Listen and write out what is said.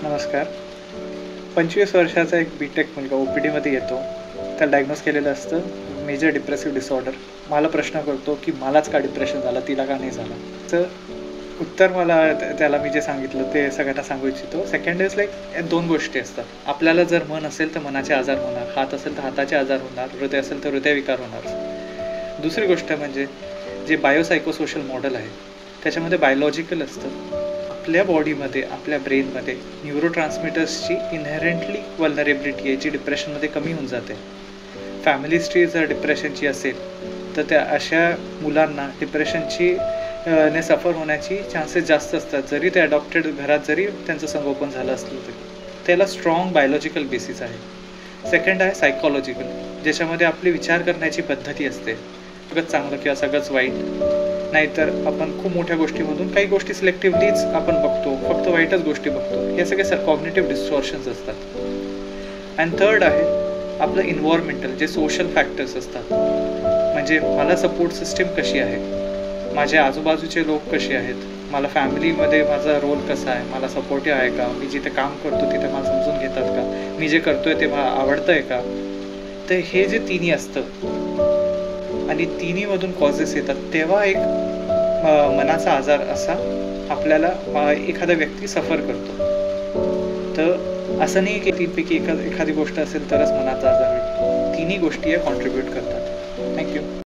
नमस्कार. 25 वर्षाचा एक बी-टेक मुलगा ओ-पी-डीमध्ये येतो. त्याला डायग्नोज केलेलं असतं मेजर डिप्रेसिव्ह डिसऑर्डर. मला प्रश्न करतो की मलाच का डिप्रेशन झालं, तिला का नाही झालं? तर उत्तर मला त्याला मी जे सांगितलं ते सगळ्यांना सांगू इच्छितो. सेकंड इज लाईक या 2 गोष्टी असतात. आपल्याला जर मन असेल तर मनाचे आजार होणार, हात असेल तर हाताचे आजार होणार, हृदय असेल तर हृदयविकार होणार. दुसरी गोष्ट म्हणजे जे बायोसायकोसोशल मॉडेल आहे त्याच्यामध्ये बायोलॉजिकल असतं. आपल्या बॉडीमध्ये, आपल्या ब्रेनमध्ये न्यूरोट्रान्समिटर्सची इनहेरेंटली वल्नरेबिलिटी आहे जी डिप्रेशनमध्ये कमी होऊन जाते. फॅमिली हिस्ट्री जर डिप्रेशनची असेल तर त्या अशा मुलांना डिप्रेशनची ने सफर होण्याची चान्सेस जास्त असतात, जरी ते अडॉप्टेड घरात जरी त्यांचं संगोपन झालं असलं तरी. त्याला स्ट्रॉंग बायोलॉजिकल बेसिस आहे. सेकंड आहे सायकॉलॉजिकल, ज्याच्यामध्ये आपली विचार करण्याची पद्धती असते. सगळंच चांगलं किंवा सगळंच वाईट, नाहीतर आपण खूप मोठ्या गोष्टीमधून काही गोष्टी सिलेक्टिव्हलीच आपण बघतो, फक्त वाईटच गोष्टी बघतो. हे सगळे कॉग्निटिव्ह डिस्टॉर्शन्स असतात. अँड थर्ड आहे आपलं इन्व्हायरमेंटल, जे सोशल फॅक्टर्स असतात. म्हणजे मला सपोर्ट सिस्टीम कशी आहे, माझ्या आजूबाजूचे लोक कसे आहेत, मला फॅमिलीमध्ये माझा रोल कसा आहे, मला सपोर्टिव्ह आहे का, मी जिथे काम करतो तिथे मला समजून घेतात का, मी जे करतोय ते मला आवडतं आहे का. तर हे जे तिन्ही असतं आणि तिन्हीमधून कॉजेस येतात, तेव्हा एक मनाचा आजार असा आपल्याला एखादा व्यक्ती सफर करतो. तर असं नाही की तीनपैकी एखादी गोष्ट असेल तरच मनाचा आजार होईल. तिन्ही गोष्टी कॉन्ट्रीब्यूट करतात. थँक्यू.